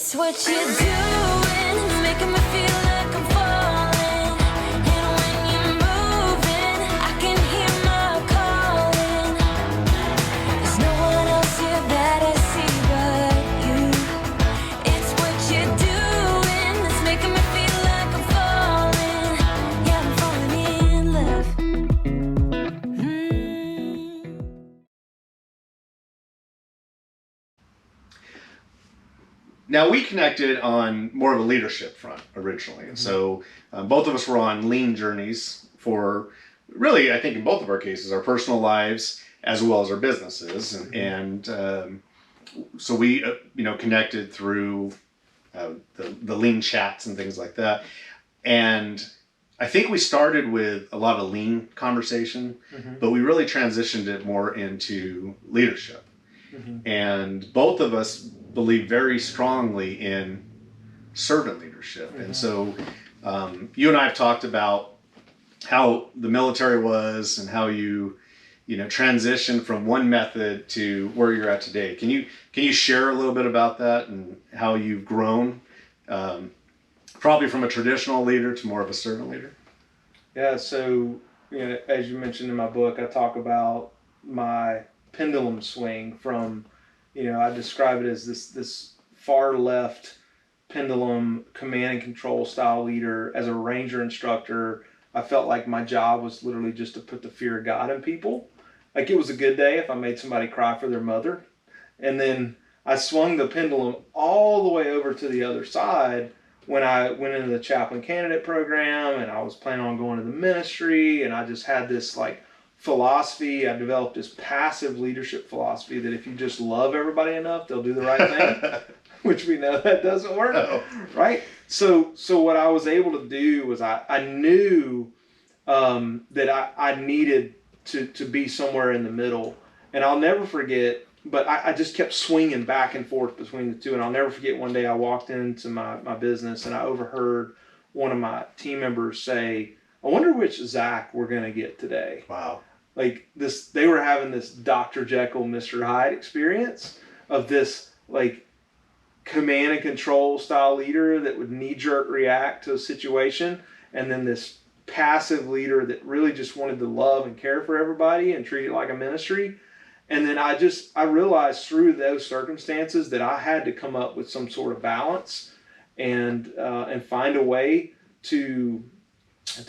It's what you're doing, it's making me feel like I'm falling. And when you're moving, I can hear my calling. There's no one else here that I see but you. It's what you're doing, it's making me feel like I'm falling. Yeah, I'm falling in love. Now, we connected on more of a leadership front originally. And so both of us were on lean journeys for really, I think in both of our cases, our personal lives as well as our businesses. And so we, connected through the lean chats and things like that. And I think we started with a lot of lean conversation, but we really transitioned it more into leadership. And both of us believe very strongly in servant leadership. And so you and I have talked about how the military was and how you transitioned from one method to where you're at today. Can you share a little bit about that and how you've grown probably from a traditional leader to more of a servant leader? Yeah, so as you mentioned in my book, I talk about my pendulum swing from, I describe it as this far left pendulum command and control style leader. As a Ranger instructor, I felt like my job was literally just to put the fear of God in people. Like, it was a good day if I made somebody cry for their mother. And then I swung the pendulum all the way over to the other side when I went into the chaplain candidate program, and I was planning on going to the ministry, and I just had this philosophy. I developed this passive leadership philosophy that if you just love everybody enough, they'll do the right thing, which we know that doesn't work, right? So what I was able to do was I knew that I needed to be somewhere in the middle. And I'll never forget, but I just kept swinging back and forth between the two. And I'll never forget one day I walked into my business and I overheard one of my team members say, "I wonder which Zach we're going to get today." Wow. They were having this Dr. Jekyll, Mr. Hyde experience of this command and control style leader that would knee-jerk react to a situation, and then this passive leader that really just wanted to love and care for everybody and treat it like a ministry. And then I realized through those circumstances that I had to come up with some sort of balance and find a way to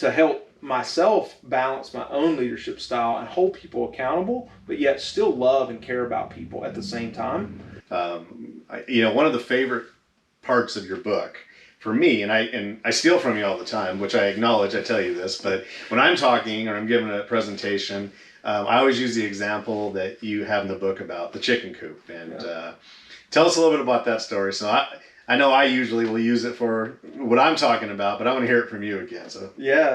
help myself balance my own leadership style and hold people accountable, but yet still love and care about people at the same time. One of the favorite parts of your book for me, and I steal from you all the time, which I acknowledge, I tell you this, but when I'm talking or I'm giving a presentation, I always use the example that you have in the book about the chicken coop. And tell us a little bit about that story. So I know I usually will use it for what I'm talking about, but I want to hear it from you again.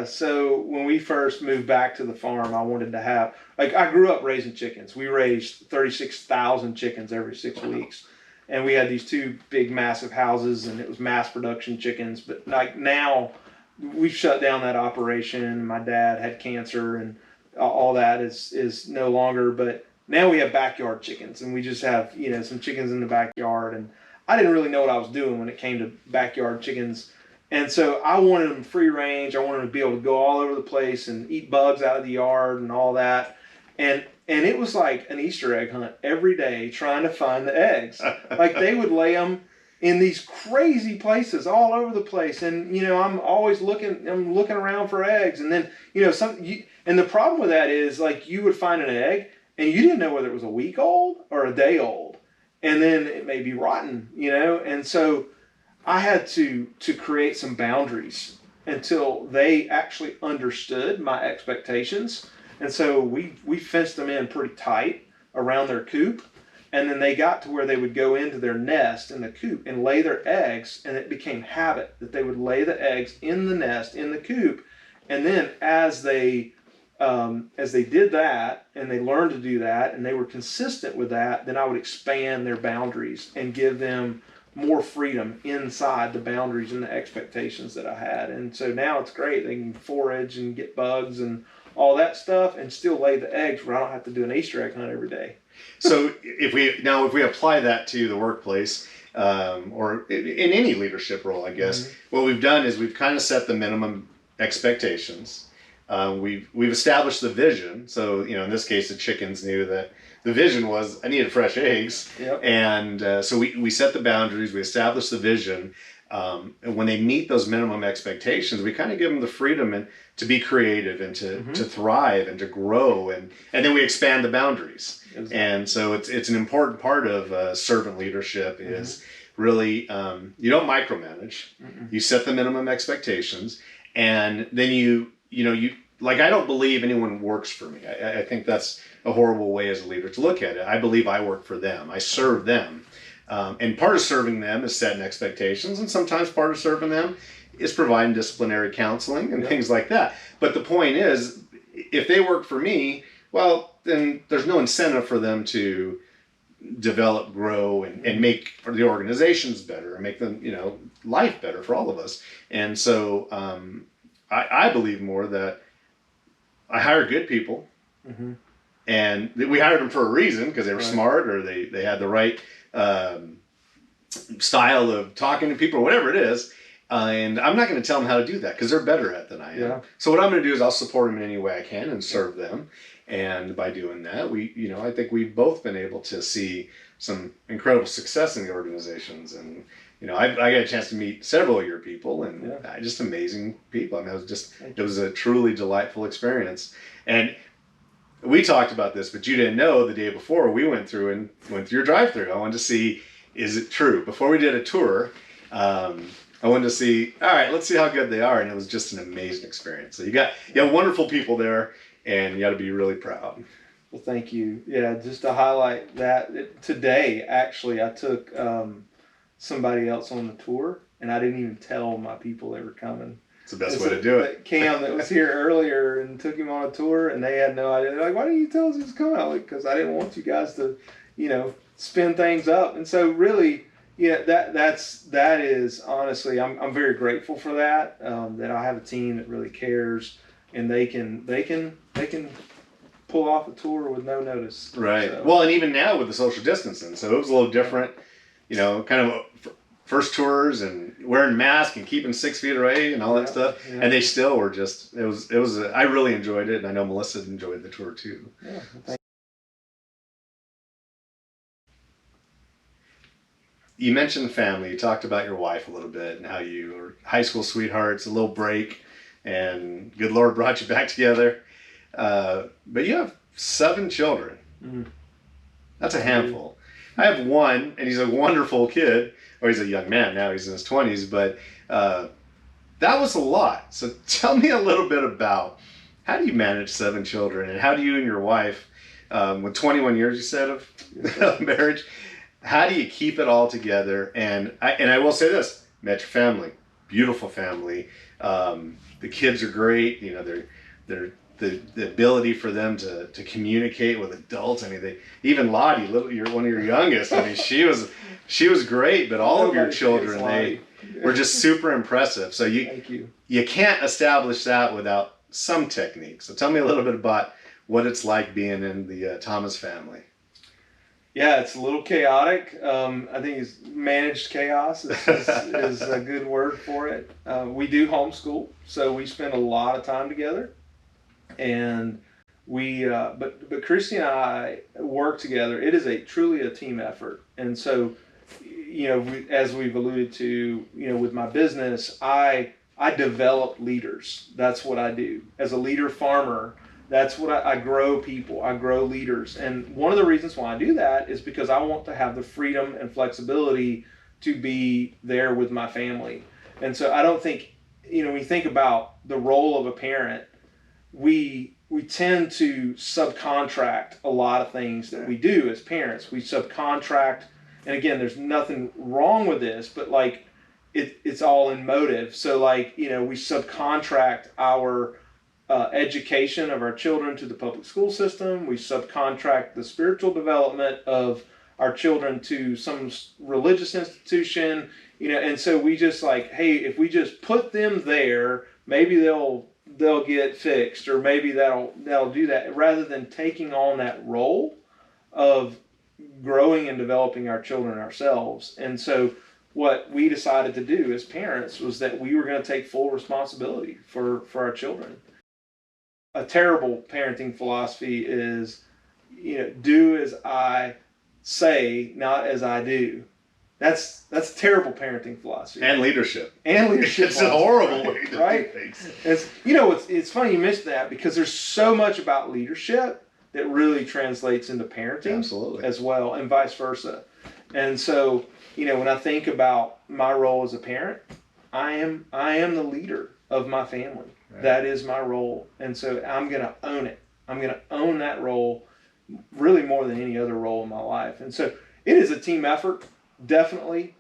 So when we first moved back to the farm, I wanted to have, I grew up raising chickens. We raised 36,000 chickens every 6 weeks. And we had these two big, massive houses, and it was mass production chickens. But now, we've shut down that operation. My dad had cancer, and all that is no longer. But now we have backyard chickens, and we just have some chickens in the backyard. And I didn't really know what I was doing when it came to backyard chickens. And so I wanted them free range. I wanted them to be able to go all over the place and eat bugs out of the yard and all that. And it was like an Easter egg hunt every day trying to find the eggs. They would lay them in these crazy places all over the place. And, I'm always looking around for eggs. And then, and the problem with that is you would find an egg and you didn't know whether it was a week old or a day old. And then it may be rotten, And so I had to create some boundaries until they actually understood my expectations. And so we fenced them in pretty tight around their coop. And then they got to where they would go into their nest in the coop and lay their eggs. And it became habit that they would lay the eggs in the nest, in the coop. And then as they did that and they learned to do that and they were consistent with that, then I would expand their boundaries and give them more freedom inside the boundaries and the expectations that I had. And so now it's great. They can forage and get bugs and all that stuff and still lay the eggs where I don't have to do an Easter egg hunt every day. So if we apply that to the workplace, or in any leadership role, I guess. What we've done is we've kind of set the minimum expectations. We've established the vision. So, in this case, the chickens knew that the vision was I needed fresh eggs. Yep. And so we set the boundaries, we established the vision. And when they meet those minimum expectations, we kind of give them the freedom and to be creative and to thrive and to grow. And then we expand the boundaries. Exactly. And so it's an important part of servant leadership is really, you don't micromanage. You set the minimum expectations. And then you like, I don't believe anyone works for me. I think that's a horrible way as a leader to look at it. I believe I work for them. I serve them. And part of serving them is setting expectations. And sometimes part of serving them is providing disciplinary counseling and things like that. But the point is, if they work for me, well, then there's no incentive for them to develop, grow, and make the organizations better and make them, life better for all of us. And so I believe more that I hire good people, and we hired them for a reason because they were smart or they had the right style of talking to people or whatever it is. And I'm not going to tell them how to do that because they're better at it than I am. Yeah. So what I'm going to do is I'll support them in any way I can and serve them. And by doing that, I think we've both been able to see some incredible success in the organizations. And, I got a chance to meet several of your people and just amazing people. I mean, it was a truly delightful experience. And we talked about this, but you didn't know the day before we went through your drive-through. I wanted to see, is it true? Before we did a tour, I wanted to see, all right, let's see how good they are. And it was just an amazing experience. So you have wonderful people there, and you got to be really proud. Well, thank you. Yeah, just to highlight that, today, actually, I took somebody else on the tour, and I didn't even tell my people they were coming. It's the best way to do it. Cam that was here earlier and took him on a tour, and they had no idea. They're like, why didn't you tell us he was coming? I'm like, because I didn't want you guys to, spin things up. And so really, that is honestly, I'm very grateful for that, that I have a team that really cares, and they can pull off a tour with no notice. Right. So. Well, and even now with the social distancing, so it was a little different, kind of first tours and wearing masks and keeping 6 feet away and all that stuff. Yeah. And they still were I really enjoyed it. And I know Melissa enjoyed the tour too. Yeah. You mentioned family. You talked about your wife a little bit and how you were high school sweethearts, a little break, and good Lord brought you back together. But you have 7 children. That's a handful. I have one, and he's a wonderful kid. Or he's a young man now, he's in his 20s, but that was a lot. So tell me a little bit about how do you manage 7 children, and how do you and your wife, with 21 years you said of marriage, how do you keep it all together? And I will say this, met your family, beautiful family. The kids are great, they're the ability for them to communicate with adults. I mean, even Lottie, you're one of your youngest. I mean, she was great, but all of your children, they were just super impressive. So you can't establish that without some technique. So tell me a little bit about what it's like being in the Thomas family. Yeah, it's a little chaotic. I think it's managed chaos is a good word for it. We do homeschool, so we spend a lot of time together. And but Christy and I work together. It is truly a team effort. And so, as we've alluded to, with my business, I develop leaders. That's what I do. As a leader farmer, that's what I grow people. I grow leaders. And one of the reasons why I do that is because I want to have the freedom and flexibility to be there with my family. And so I don't think, when you think about the role of a parent, we tend to subcontract a lot of things that we do as parents. We subcontract, and again, there's nothing wrong with this, but it's all in motive. So we subcontract our education of our children to the public school system. We subcontract the spiritual development of our children to some religious institution, and so we just hey, if we just put them there, maybe they'll get fixed, or maybe that'll do that, rather than taking on that role of growing and developing our children ourselves. And so what we decided to do as parents was that we were going to take full responsibility for our children. A terrible parenting philosophy is, do as I say, not as I do. That's terrible parenting philosophy. And leadership. It's a horrible way to do things. It's funny you missed that, because there's so much about leadership that really translates into parenting. Absolutely. As well, and vice versa. And so, when I think about my role as a parent, I am the leader of my family. Right. That is my role. And so I'm going to own it. I'm going to own that role really more than any other role in my life. And so it is a team effort, definitely.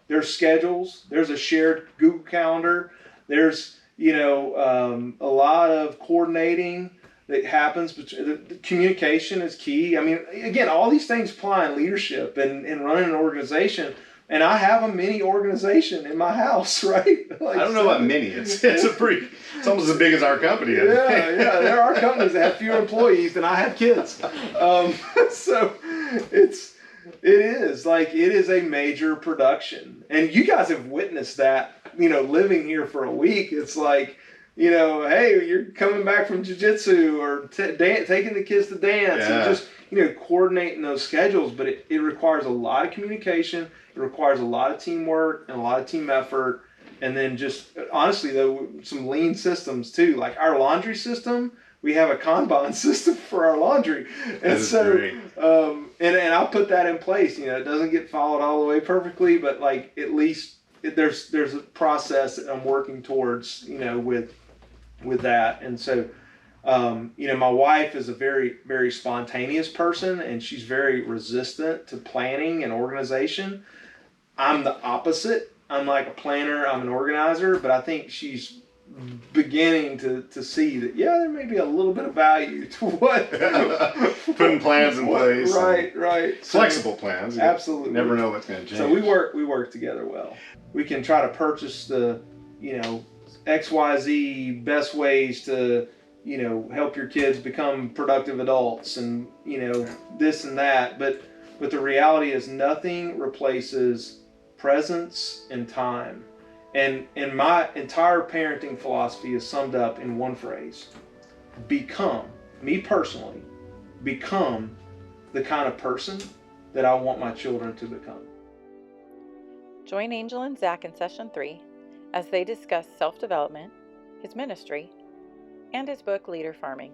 There's schedules, there's a shared Google Calendar, there's, a lot of coordinating that happens. The communication is key. I mean, again, all these things apply in leadership and running an organization. And I have a mini organization in my house, right? I don't know about mini. It's almost as big as our company. Yeah. There are companies that have fewer employees than I have kids. So it is a major production. And you guys have witnessed that, living here for a week. It's like, hey, you're coming back from jiu-jitsu or taking the kids to dance and just, coordinating those schedules. But it requires a lot of communication. It requires a lot of teamwork and a lot of team effort. And then just, honestly, though, some lean systems too. Like our laundry system, we have a Kanban system for our laundry. And so, great. And I'll put that in place. It doesn't get followed all the way perfectly, but like at least there's a process that I'm working towards, with that. And so, my wife is a very, very spontaneous person, and she's very resistant to planning and organization. I'm the opposite. I'm like a planner, I'm an organizer, but I think she's beginning to see that, there may be a little bit of value to what putting plans in place. Right. Flexible plans. You absolutely. Never know what's going to change. So we work together well. We can try to purchase the, XYZ best ways to, help your kids become productive adults and, this and that. But the reality is nothing replaces presence and time. And my entire parenting philosophy is summed up in one phrase: become the kind of person that I want my children to become. Join Angel and Zach in Session 3 as they discuss self-development, his ministry, and his book, Leader Farming.